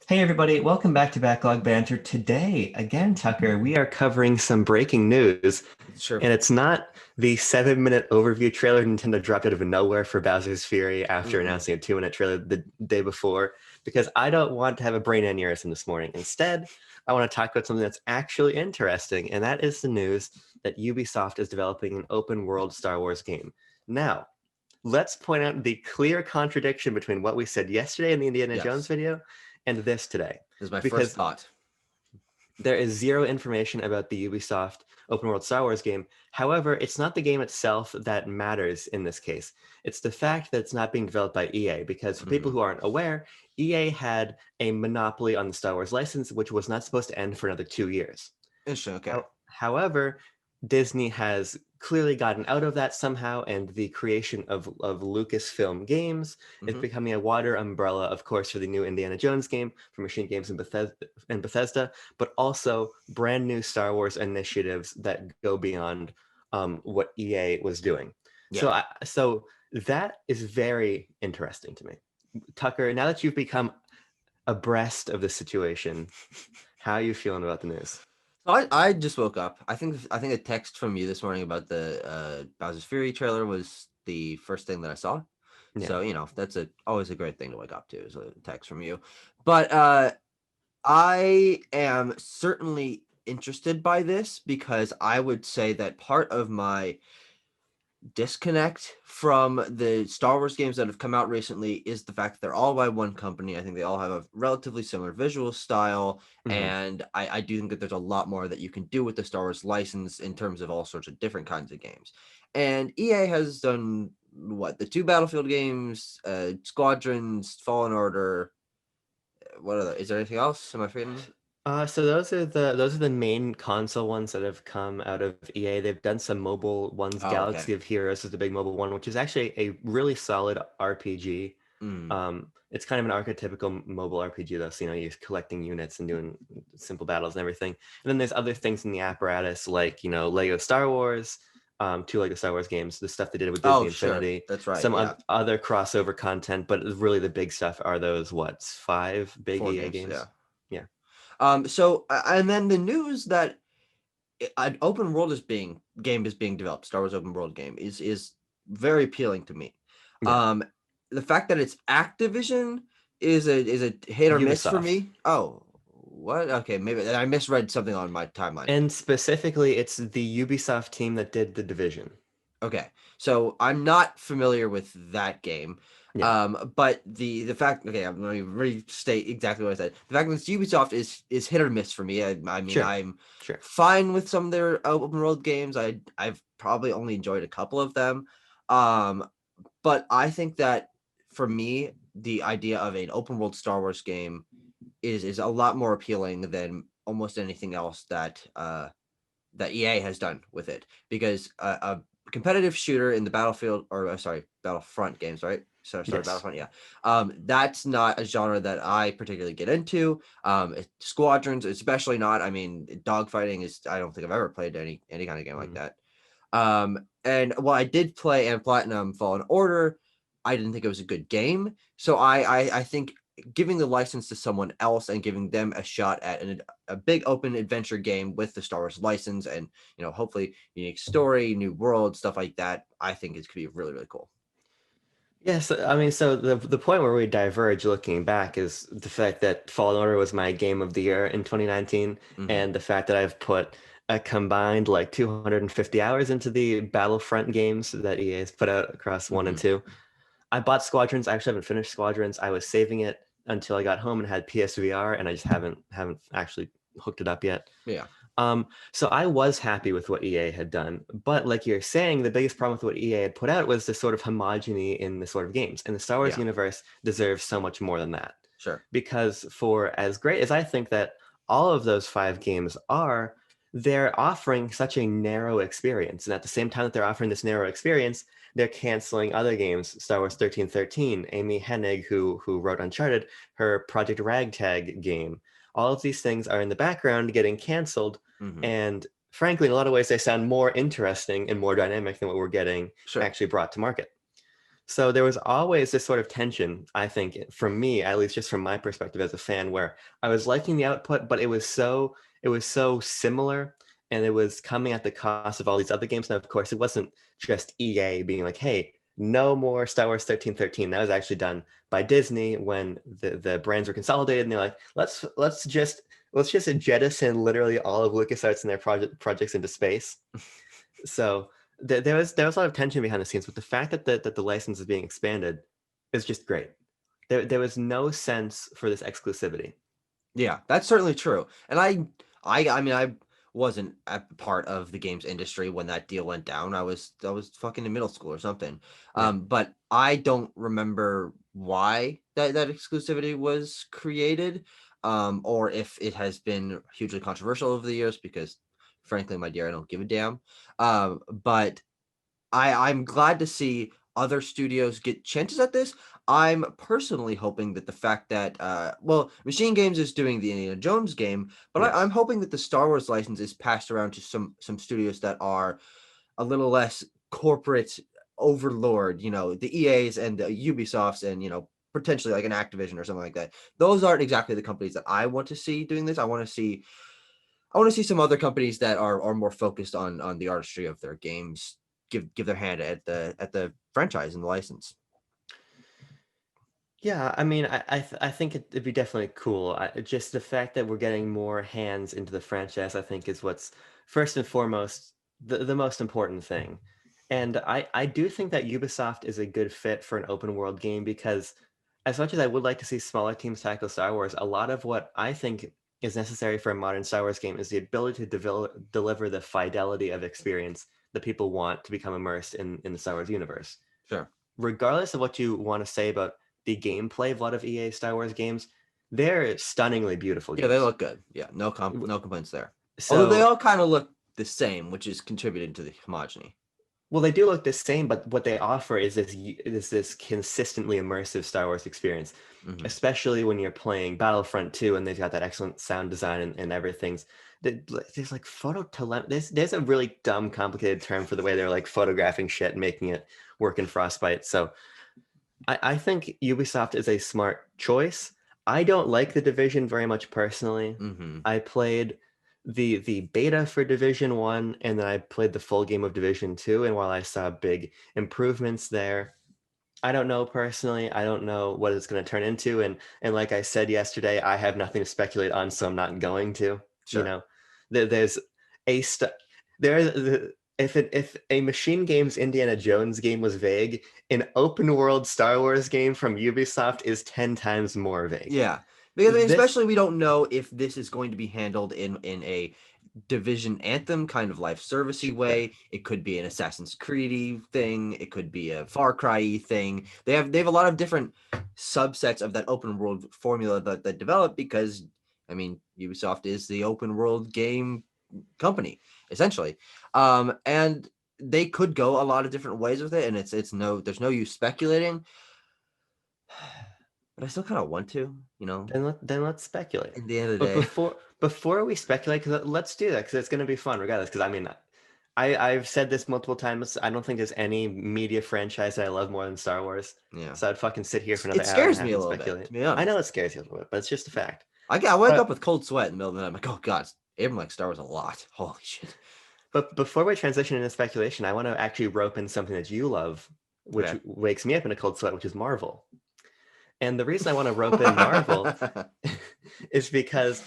Hey everybody, welcome back to Backlog Banter. Today, again, Tucker, we are covering some breaking news, Sure. and it's not the 7-minute overview trailer Nintendo dropped out of nowhere for Bowser's Fury after Mm-mm. announcing a 2-minute trailer the day before, because I don't want to have a brain aneurysm this morning. Instead, I want to talk about something that's actually interesting, and that is the news that Ubisoft is developing an open world Star Wars game. Now, let's point out the clear contradiction between what we said yesterday in the Indiana Jones Yes. video and this today, This is my first because thought. there is zero information about the Ubisoft open world Star Wars game. However, it's not the game itself that matters in this case. It's the fact that it's not being developed by EA, because for people Mm-hmm. who aren't aware, EA had a monopoly on the Star Wars license, which was not supposed to end for another 2 years. Interesting. Okay. However, Disney has clearly gotten out of that somehow, and the creation of Lucasfilm Games is Mm-hmm. becoming a wider umbrella, of course, for the new Indiana Jones game, for Machine Games and Bethesda, but also brand new Star Wars initiatives that go beyond what EA was doing. Yeah. So that is very interesting to me. Tucker, now that you've become abreast of the situation, how are you feeling about the news? So I just woke up. I think a text from you this morning about the Bowser's Fury trailer was the first thing that I saw. Yeah. So that's always a great thing to wake up to is a text from you. But I am certainly interested by this because I would say that part of my disconnect from the Star Wars games that have come out recently is the fact that they're all by one company. I think they all have a relatively similar visual style, Mhm. and I do think that there's a lot more that you can do with the Star Wars license in terms of all sorts of different kinds of games. And EA has done what, the two Battlefield games, Squadrons, Fallen Order. What are is there anything else? Am I forgetting? So those are the main console ones that have come out of EA. They've done some mobile ones. Oh, okay. Galaxy of Heroes is the big mobile one, which is actually a really solid RPG. Mm. It's kind of an archetypical mobile RPG though, so you're collecting units and doing simple battles and everything. And then there's other things in the apparatus like Lego Star Wars, two Lego Star Wars games, the stuff they did with Oh, Disney sure. Infinity, That's right. some Yeah. other crossover content, but really the big stuff are those five big Four EA games. Yeah. games. Yeah. So and then the news that an open world is being developed, Star Wars open world game is very appealing to me. Yeah. Um, the fact that it's Activision is a hit or miss for Ubisoft. me. Oh, what? Okay, maybe I misread something on my timeline. And specifically, it's the Ubisoft team that did The Division. Okay, so I'm not familiar with that game. Yeah, But the fact, okay, I'm going to restate exactly what I said. The fact that it's Ubisoft is hit or miss for me. I mean, sure, I'm sure. fine with some of their open world games. I've probably only enjoyed a couple of them. Um, but I think that for me, the idea of an open world Star Wars game is a lot more appealing than almost anything else that EA has done with it, because a competitive shooter in the Battlefield, or sorry, Battlefront games, right? Sorry, Yes. Battlefront. Yeah, that's not a genre that I particularly get into. Squadrons, especially not. I mean, dogfighting is. I don't think I've ever played any kind of game like Mm. that. And while I did play and Platinum Fallen Order, I didn't think it was a good game. So I think giving the license to someone else and giving them a shot at a big open adventure game with the Star Wars license and hopefully unique story, new world, stuff like that, I think it could be really really cool. Yes, I mean, so the point where we diverge looking back is the fact that Fallen Order was my game of the year in 2019, Hmm. and the fact that I've put a combined like 250 hours into the Battlefront games that EA has put out across one and Hmm. two. I bought Squadrons. I actually haven't finished Squadrons. I was saving it until I got home and had PSVR, and I just haven't actually hooked it up yet. Yeah. So I was happy with what EA had done, but like you're saying, the biggest problem with what EA had put out was the sort of homogeny in the sort of games, and the Star Wars Yeah. universe deserves so much more than that. Sure. Because for as great as I think that all of those five games are, they're offering such a narrow experience, and at the same time that they're offering this narrow experience, they're canceling other games. Star Wars 1313, Amy Hennig, who wrote Uncharted, her Project Ragtag game. All of these things are in the background getting canceled, Hmm. and frankly, in a lot of ways, they sound more interesting and more dynamic than what we're getting Sure. actually brought to market. So there was always this sort of tension, I think, from me, at least just from my perspective as a fan, where I was liking the output, but it was so similar, and it was coming at the cost of all these other games. Now, of course, it wasn't just EA being like, "Hey, no more Star Wars 1313." That was actually done by Disney when the brands were consolidated, and they're like, "Let's just jettison literally all of LucasArts and their projects into space." So there was a lot of tension behind the scenes, but the fact that the license is being expanded is just great. There was no sense for this exclusivity. Yeah, that's certainly true. And I mean, I wasn't a part of the games industry when that deal went down. I was fucking in middle school or something. Yeah, But I don't remember why that exclusivity was created, or if it has been hugely controversial over the years. Because, frankly, my dear, I don't give a damn. But I'm glad to see other studios get chances at this. I'm personally hoping that the fact that well, Machine Games is doing the Indiana Jones game, but I'm yes. hoping that the Star Wars license is passed around to some studios that are a little less corporate overlord, the EAs and the Ubisofts and potentially like an Activision or something like that. Those aren't exactly the companies that I want to see doing this. I want to see some other companies that are more focused on the artistry of their games give their hand at the franchise and the license. Yeah, I mean, I think it'd be definitely cool. Just the fact that we're getting more hands into the franchise, I think, is what's first and foremost the most important thing. And I do think that Ubisoft is a good fit for an open world game because as much as I would like to see smaller teams tackle Star Wars, a lot of what I think is necessary for a modern Star Wars game is the ability to deliver the fidelity of experience that people want to become immersed in the Star Wars universe. Sure. Regardless of what you want to say about the gameplay of a lot of EA Star Wars games, they're stunningly beautiful Yeah, they games. look good. Yeah, no complaints there. Although they So, all kind of look the same, which is contributing to the homogeny. well, they do look the same, but what they offer is this consistently immersive Star Wars experience, Hmm. especially when you're playing Battlefront 2 and they've got that excellent sound design and everything's. There's like there's a really dumb, complicated term for the way they're like photographing shit and making it work in Frostbite. So I think Ubisoft is a smart choice. I don't like the Division very much personally. Hmm. I played the beta for Division 1 and then I played the full game of Division 2, and while I saw big improvements there, I don't know personally. I don't know what it's going to turn into, and like I said yesterday, I have nothing to speculate on, so I'm not going to. You Sure. know, there's a st- there if a Machine Games Indiana Jones game was vague, an open world Star Wars game from Ubisoft is 10 times more vague. Yeah, because I mean, This especially we don't know if this is going to be handled in a Division Anthem kind of life servicey Sure. way. It could be an Assassin's Creedy thing. It could be a Far Cry thing. They have a lot of different subsets of that open world formula that develop because I mean Ubisoft is the open world game company essentially, and they could go a lot of different ways with it, and it's no there's no use speculating, but I still kind of want to, then let's speculate. at the end of the But day. before we speculate, because let's do that because it's going to be fun regardless. Because I mean, I've said this multiple times. I don't think there's any media franchise that I love more than Star Wars. Yeah. So I'd fucking sit here for It another hour and a scares me half a and little bit, speculate. to be I know honest. it scares you a little bit, but it's just a fact. I wake up But with cold sweat in the middle of the night. I'm like, oh god, Abram likes Star Wars a lot. Holy shit. but before we transition into speculation, I want to actually rope in something that you love, which Okay. wakes me up in a cold sweat, which is Marvel. And the reason I want to rope in Marvel is because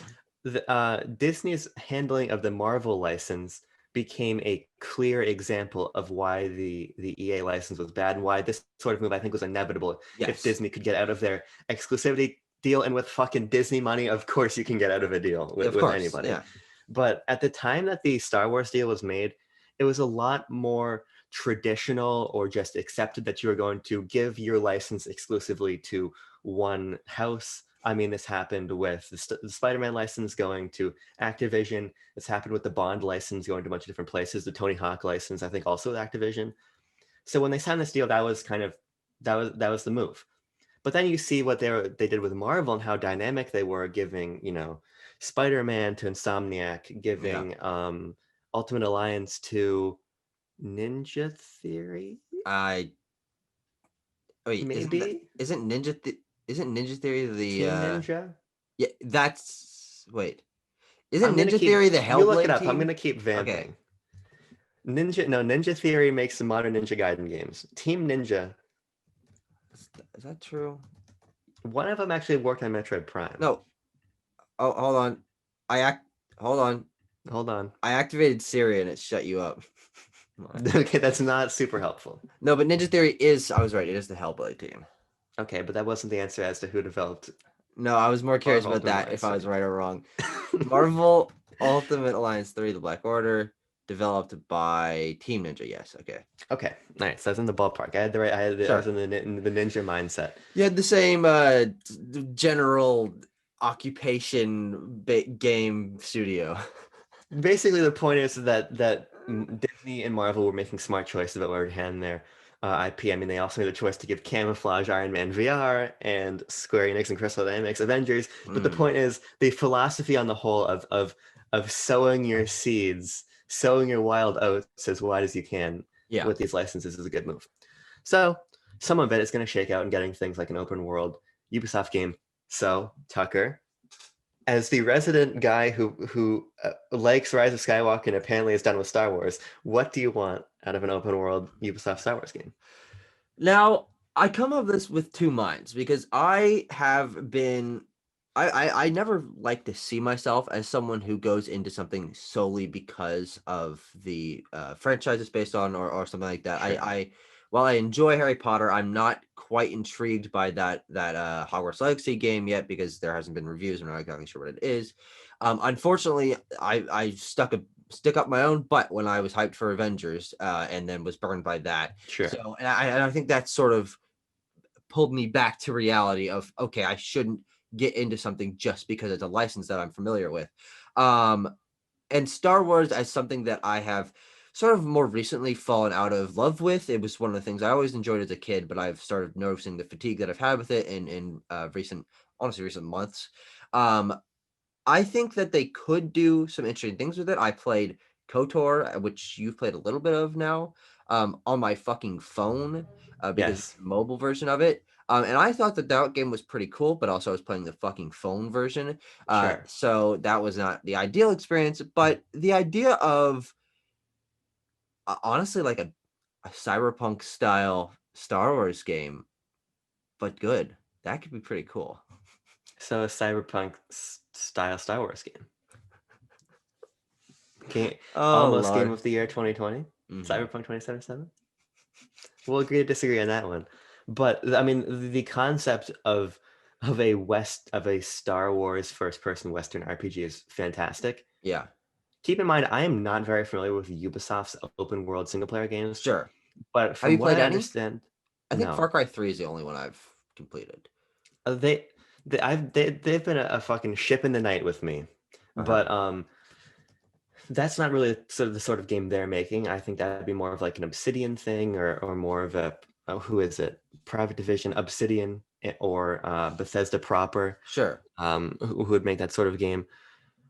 Disney's handling of the Marvel license became a clear example of why the EA license was bad and why this sort of move I think was inevitable if Yes. Disney could get out of their exclusivity deal. And with fucking Disney money, of course you can get out of a deal Of with course. anybody. Yeah. But at the time that the Star Wars deal was made, it was a lot more traditional or just accepted that you were going to give your license exclusively to one house. I mean, this happened with the Spider-Man license going to Activision. This happened with the Bond license going to a bunch of different places. The Tony Hawk license, I think, also with Activision. So when they signed this deal, that was kind of that was the move. But then you see what they did with Marvel and how dynamic they were, giving Spider-Man to Insomniac, Yeah. giving Ultimate Alliance to Ninja Theory. I Wait, maybe isn't Ninja Theory the Team Ninja. yeah, that's wait. Isn't I'm gonna Ninja keep Theory the you look it Hellblade up. I'm team? gonna keep Okay. vamping. Ninja Theory makes some modern Ninja Gaiden games. Team Ninja, Is that true? one of them actually worked on Metroid Prime. No. Oh, hold on. I act hold on. Hold on. I activated Siri and it shut you up. Okay, that's not super helpful. No, but Ninja Theory is I was right, it is the Hellblade team. Okay, but that wasn't the answer as to who developed No, I was more curious Marvel about Ultimate that Alliance if I was 3. right or wrong. Marvel Ultimate Alliance 3, The Black Order, developed by Team Ninja. Yes, okay. Okay, nice. I was in the ballpark. I was Sure. in the ninja mindset. You had the same general occupation game studio. Basically, the point is that Disney and Marvel were making smart choices about where to hand their IP. I mean, they also made the choice to give Camouflage Iron Man VR and Square Enix and Crystal Dynamics Avengers. But the Mm, point is, the philosophy on the whole of sowing your seeds, sowing your wild oats as wide as you can yeah. with these licenses is a good move. So some of it is going to shake out and getting things like an open world Ubisoft game. So Tucker, as the resident guy who likes Rise of Skywalker and apparently is done with Star Wars, what do you want out of an open world Ubisoft Star Wars game? Now, I come of this with two minds because I have been I never like to see myself as someone who goes into something solely because of the franchise it's based on or something like that. Sure. I while I enjoy Harry Potter, I'm not quite intrigued by that Hogwarts Legacy game yet because there hasn't been reviews. I'm not exactly sure what it is. Unfortunately, I stick up my own butt when I was hyped for Avengers, and then was burned by that. Sure. So, and I think that sort of pulled me back to reality of okay, I shouldn't get into something just because it's a license that I'm familiar with. Um, and Star Wars as something that I have sort of more recently fallen out of love with. It was one of the things I always enjoyed as a kid, but I've started noticing the fatigue that I've had with it in recent months. Um, I think that they could do some interesting things with it. I played KOTOR, which you've played a little bit of now, on my fucking phone because it's Yes. a mobile version of it. And I thought that game was pretty cool, but also I was playing the fucking phone version. Sure. So that was not the ideal experience. But the idea of honestly like a cyberpunk style Star Wars game, but good, that could be pretty cool. So a cyberpunk style Star Wars game. Game, Oh, almost game Lord. of the year 2020. Hmm. Cyberpunk 2077. We'll agree to disagree on that one. But I mean, the concept of a Star Wars first person Western RPG is fantastic. Yeah, Keep in mind, I am not very familiar with Ubisoft's open world single player games, sure. but Have from you what played I any? understand, I think Far no. Cry 3 is the only one I've completed. Uh, they they've been a fucking ship in the night with me, Uh-huh. but that's not really the sort of game they're making. I think that'd be more of like an Obsidian thing, or more of a who is it? Private Division, Obsidian, or Bethesda proper, Sure. who would make that sort of game.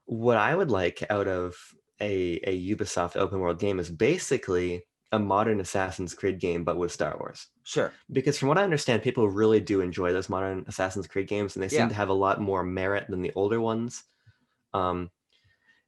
What I would like out of a Ubisoft open world game is basically a modern Assassin's Creed game, but with Star Wars. Sure. Because from what I understand, people really do enjoy those modern Assassin's Creed games, and they seem Yeah. to have a lot more merit than the older ones. Um,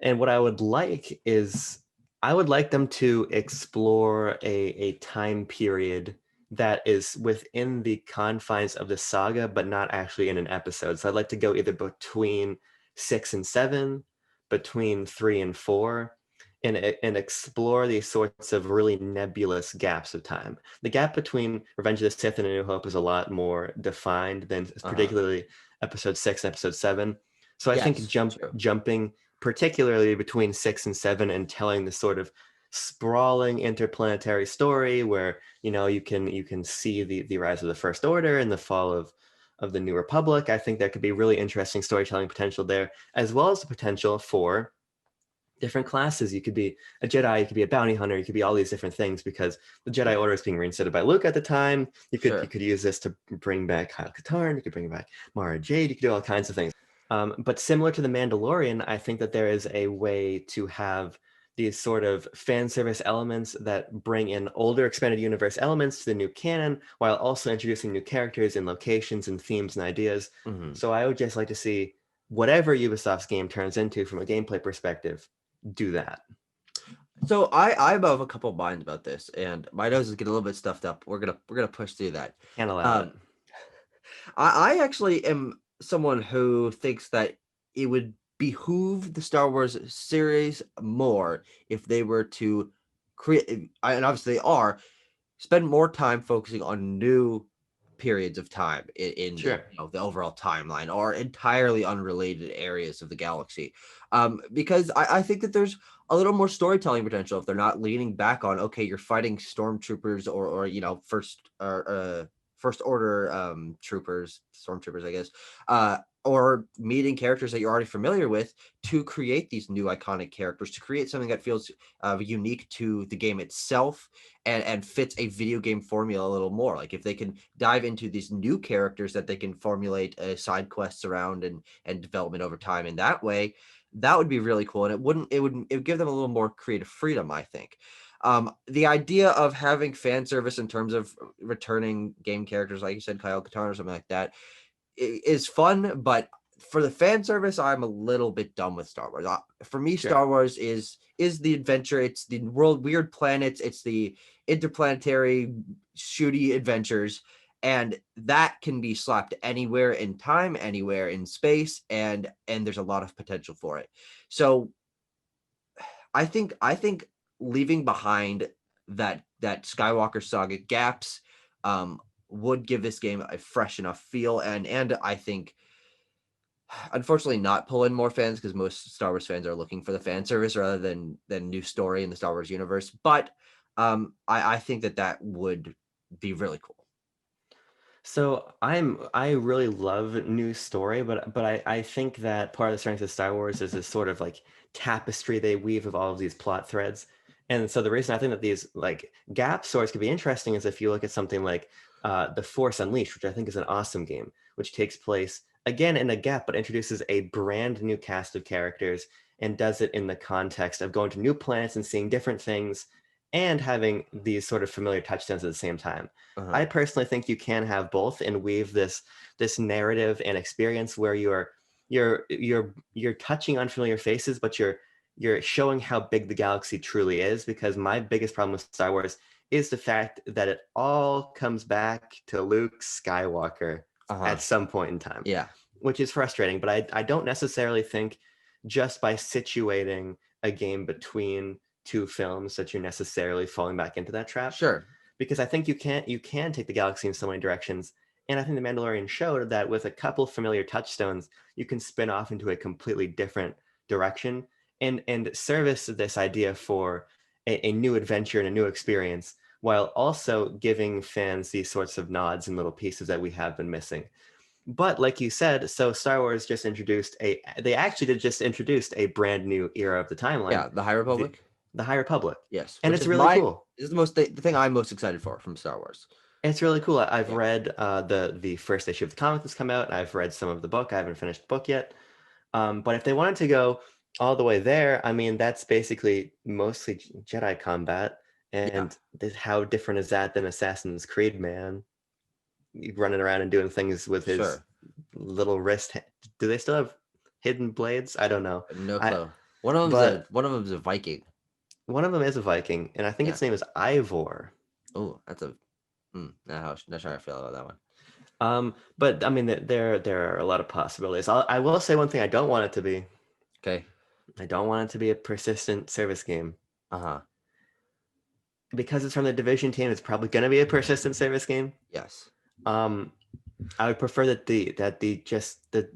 and what I would like is I would like them to explore a time period that is within the confines of the saga, but not actually in an episode. So I'd like to go either between 6 and 7, between 3 and 4, and explore these sorts of really nebulous gaps of time. The gap between Revenge of the Sith and A New Hope is a lot more defined than Uh-huh. particularly episode 6 and episode 7. So I think Yes. True. jumping particularly between 6 and 7 and telling this sort of sprawling interplanetary story where you can see the rise of the First Order and the fall of the New Republic. I think there could be really interesting storytelling potential there, as well as the potential for different classes. You could be a Jedi, you could be a bounty hunter, you could be all these different things because the Jedi Order is being reinstated by Luke at the time. You Sure. could use this to bring back Kyle Katarn, you could bring back Mara Jade, you could do all kinds of things. But similar to the Mandalorian, I think that there is a way to have these sort of fan service elements that bring in older expanded universe elements to the new canon while also introducing new characters and locations and themes and ideas. Mhm. So I would just like to see whatever Ubisoft's game turns into from a gameplay perspective, do that. So I'm of a couple minds about this, and my nose is getting a little bit stuffed up. We're gonna push through that. Can't allow it. Um, I actually am someone who thinks that it would behoove the Star Wars series more if they were to create, and obviously they are, spend more time focusing on new periods of time in the, Sure. you know, the overall timeline or entirely unrelated areas of the galaxy. Because I think that there's a little more storytelling potential if they're not leaning back on, okay, you're fighting stormtroopers or you know, first order stormtroopers, I guess, or meeting characters that you're already familiar with to create these new iconic characters, to create something that feels unique to the game itself and fits a video game formula a little more. Like if they can dive into these new characters that they can formulate side quests around and development over time in that way, that would be really cool. And it would give them a little more creative freedom, I think. The idea of having fan service in terms of returning game characters, like you said, Kyle Katarn or something like that, is fun, but for the fan service, I'm a little bit done with Star Wars. For me, Sure. Star Wars is the adventure. It's the world, weird planets. It's the interplanetary shooty adventures, and that can be slapped anywhere in time, anywhere in space, and there's a lot of potential for it. So I think leaving behind that Skywalker saga gaps um, would give this game a fresh enough feel, and I think unfortunately not pull in more fans because most Star Wars fans are looking for the fan service rather than new story in the Star Wars universe. But I think that would be really cool. So I really love new story, but I think that part of the strength of Star Wars is this sort of like tapestry they weave of all of these plot threads. And so the reason I think that these like gap stories could be interesting is if you look at something like The Force Unleashed, which I think is an awesome game, which takes place again in a gap, but introduces a brand new cast of characters and does it in the context of going to new planets and seeing different things and having these sort of familiar touchstones at the same time. Uh-huh. I personally think you can have both and weave this narrative and experience where you're touching on familiar faces, but you're showing how big the galaxy truly is. Because my biggest problem with Star Wars is the fact that it all comes back to Luke Skywalker Uh-huh. at some point in time, Yeah. which is frustrating. But I don't necessarily think just by situating a game between two films that you're necessarily falling back into that trap, Sure. because I think you can take the galaxy in so many directions. And I think the Mandalorian showed that with a couple familiar touchstones, you can spin off into a completely different direction and service this idea for a new adventure and a new experience, while also giving fans these sorts of nods and little pieces that we have been missing. But like you said, so Star Wars just introduced they actually did just introduced a brand new era of the timeline, Yeah. The High the, Republic. the High Republic. Yes. And Which it's is really cool. the thing I'm most excited for from Star Wars. It's really cool. I've Yeah. read the first issue of the comic that's come out. I've read some of the book. I haven't finished the book yet. But if they wanted to go all the way there, I mean, that's basically mostly Jedi combat. Yeah. And how different is that than Assassin's Creed, man? Running around and doing things with his Sure. little wrist. Do they still have hidden blades? I don't know. No I clue. One of them's a Viking. one of them is a Viking, and I think Yeah. its name is Ivor. Oh, that's a not sure how I feel about that one. But I mean, there are a lot of possibilities. I will say one thing I don't want it to be. Okay. I don't want it to be a persistent service game. Uh-huh. Because it's from the Division team, it's probably going to be a persistent service game. Yes. Um, I would prefer that the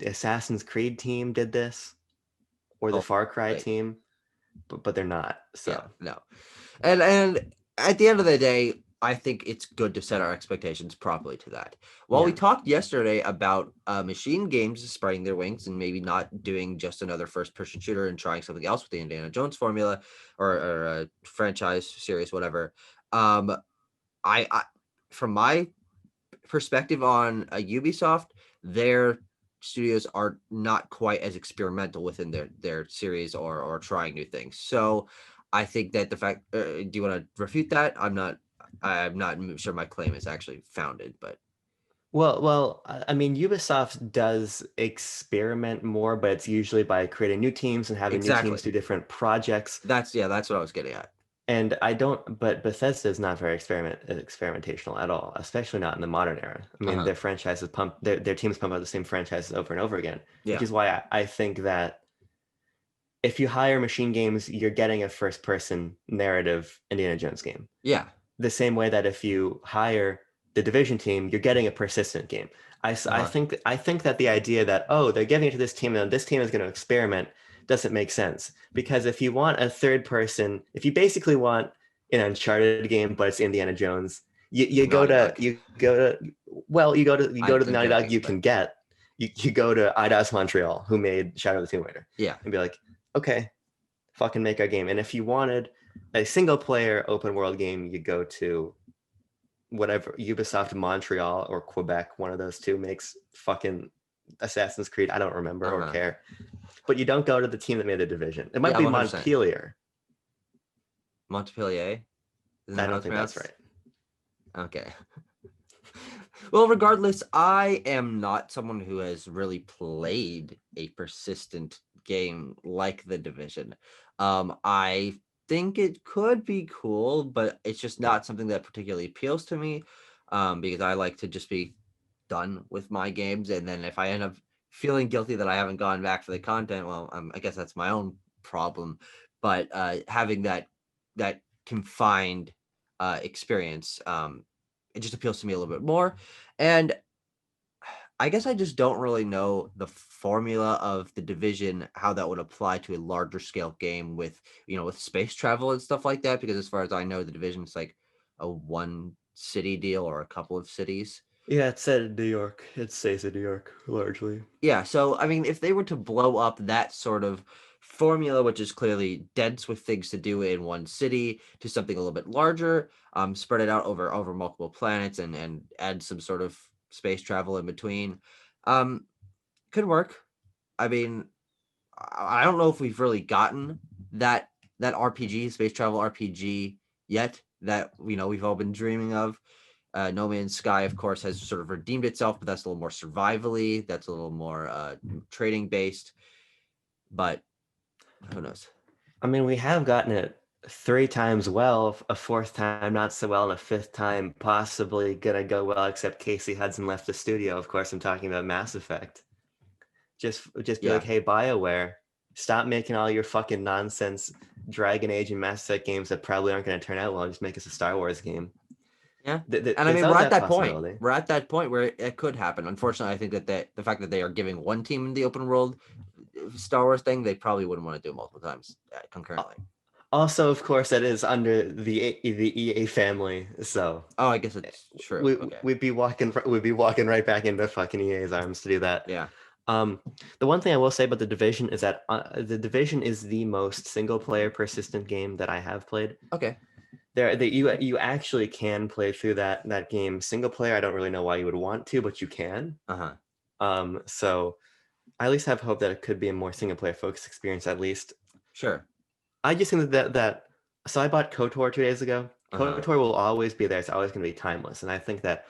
Assassin's Creed team did this, or the Oh, Far Cry right. team, but they're not. Yeah. So No. And at the end of the day, I think it's good to set our expectations properly to that. While we yeah, talked yesterday about machine games spreading their wings and maybe not doing just another first-person shooter and trying something else with the Indiana Jones formula or a franchise series, whatever. Um, I from my perspective on Ubisoft, their studios are not quite as experimental within their series or trying new things. So I think that the fact, do you want to refute that? I'm not sure my claim is actually founded, but Well, I mean, Ubisoft does experiment more, but it's usually by creating new teams and having new teams exactly. do different projects. That's what I was getting at. And I don't, but Bethesda is not very experimentational at all, especially not in the modern era. I mean, Uh-huh. their teams pump out the same franchises over and over again, which Yeah. is why I think that if you hire Machine Games, you're getting a first-person narrative Indiana Jones game. Yeah. The same way that if you hire the Division team, you're getting a persistent game. Uh-huh. I think that the idea that, oh, they're giving it to this team and this team is going to experiment doesn't make sense, because if you want a third person, if you basically want an Uncharted game but it's Indiana Jones, Naughty Dog. you I go to the couldn't Naughty get Dog anything you but can get. You go to Eidos Montreal, who made Shadow of the Tomb Raider, yeah. and be like, okay, fucking make our game. And if you wanted a single player open world game, you go to whatever Ubisoft Montreal or Quebec, one of those two makes fucking Assassin's Creed. I don't remember or Uh-huh. care. But you don't go to the team that made the Division. It might Yeah, be 100%. Montpelier. Montpellier? Isn't I that how don't it's think that's pronounced? right. Okay. Well, regardless, I am not someone who has really played a persistent game like The Division. I think it could be cool, but it's just not something that particularly appeals to me. Because I like to just be done with my games, and then if I end up feeling guilty that I haven't gone back for the content, well, I guess that's my own problem. But having that confined experience, it just appeals to me a little bit more. And I guess I just don't really know the formula of the Division, how that would apply to a larger scale game with, with space travel and stuff like that. Because as far as I know, the Division is like a one city deal or a couple of cities. Yeah, it's set in New York. It stays in New York largely. Yeah, so I mean, if they were to blow up that sort of formula, which is clearly dense with things to do in one city, to something a little bit larger, spread it out over multiple planets, and add some sort of space travel in between, um, could work. I mean, I don't know if we've really gotten that RPG, space travel RPG yet, that we've all been dreaming of. No Man's Sky, of course, has sort of redeemed itself, but that's a little more survivally. That's a little more trading based. But who knows? I mean, we have gotten it three times well, a fourth time not so well, and a fifth time possibly gonna go well, except Casey Hudson left the studio. Of course, I'm talking about Mass Effect. Just be like, Yeah, hey, BioWare, stop making all your fucking nonsense Dragon Age and Mass Effect games that probably aren't going to turn out well. Just make us a Star Wars game. yeah. And I There's mean, always that possibility. We're at that point where it could happen. Unfortunately, I think that the fact that they are giving one team in the open world Star Wars thing, they probably wouldn't want to do it multiple times concurrently. Also, of course, that is under the EA family, so Oh, I guess it's true. Okay. we'd be walking right back into fucking EA's arms to do that. Yeah. Um, the one thing I will say about the Division is that the Division is the most single player persistent game that I have played. Okay. You actually can play through that game single player. I don't really know why you would want to, but you can. Uh huh. So I at least have hope that it could be a more single player focused experience at least. Sure. I just think that so I bought KOTOR 2 days ago. Uh huh. KOTOR will always be there. It's always going to be timeless, and I think that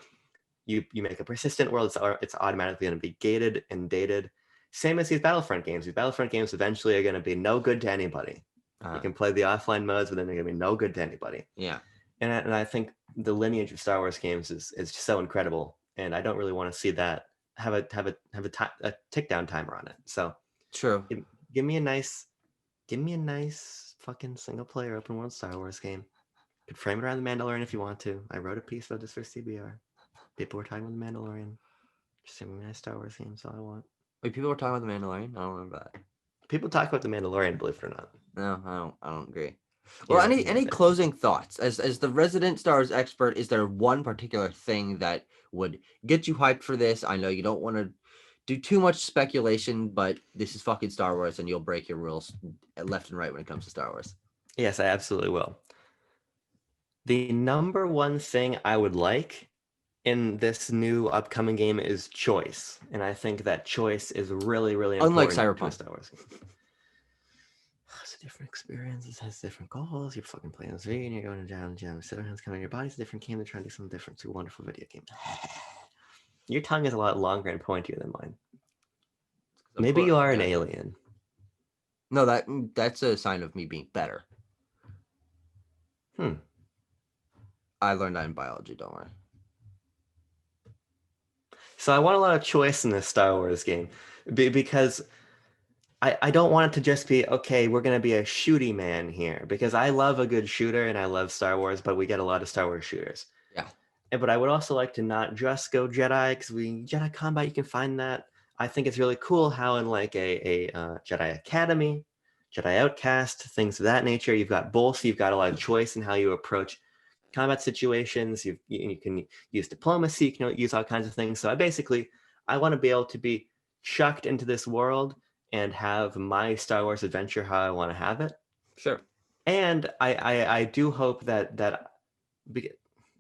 you make a persistent world, it's automatically going to be gated and dated. Same as these Battlefront games. These Battlefront games eventually are going to be no good to anybody. Uh You huh. can play the offline modes, but then they're going to be no good to anybody. Yeah. And I think the lineage of Star Wars games is just so incredible, and I don't really want to see that have a tick down timer on it. So True. give, give me a nice fucking single player open world Star Wars game. You could frame it around the Mandalorian if you want to. I wrote a piece about this for CBR. People were talking about the Mandalorian. Just give me a nice Star Wars game. That's all I want. Wait, people were talking about the Mandalorian. I don't remember that. People talk about the Mandalorian, believe it or not. No, I don't agree. Well, Yeah, any closing thoughts as the resident Star Wars expert? Is there one particular thing that would get you hyped for this? I know you don't want to do too much speculation, but this is fucking Star Wars, and you'll break your rules left and right when it comes to Star Wars. yes, I absolutely will. The number one thing I would like in this new upcoming game is choice, and I think that choice is really, really Unlike important to a Cyberpunk. Star Wars game. a different experience. It has different goals. You're fucking playing this V and you're going down, sit hands coming. Your body's a different game. They're trying to do something different. It's a wonderful video game. Your tongue is a lot longer and pointier than mine. Maybe you are an alien. No, that's a sign of me being better. I learned that in biology, don't worry. So I want a lot of choice in this Star Wars game because I don't want it to just be, okay, we're going to be a shooty man here, because I love a good shooter and I love Star Wars, but we get a lot of Star Wars shooters. Yeah. But I would also like to not just go Jedi, because Jedi combat, you can find that. I think it's really cool how in like a Jedi Academy, Jedi Outcast, things of that nature, you've got both. So you've got a lot of choice in how you approach combat situations. You can use diplomacy, you can use all kinds of things. So I want to be able to be chucked into this world and have my Star Wars adventure how I want to have it. Sure. And I do hope that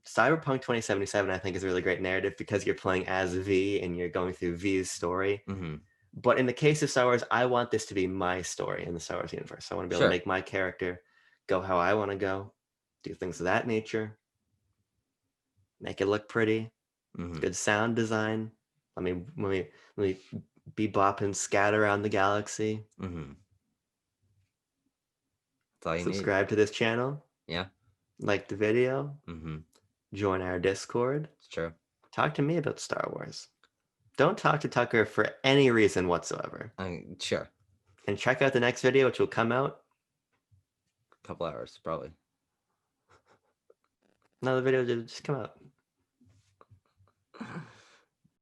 Cyberpunk 2077, I think, is a really great narrative because you're playing as V and you're going through V's story. Mm-hmm. But in the case of Star Wars, I want this to be my story in the Star Wars universe. So I want to be able to make my character go how I want to go, do things of that nature, make it look pretty, good sound design. Let me bebop and scatter around the galaxy. Subscribe to this channel. Yeah. Like the video. Join our Discord. It's true. Talk to me about Star Wars. Don't talk to Tucker for any reason whatsoever. Sure. And check out the next video, which will come out. A couple hours, probably. No, the video did just come out.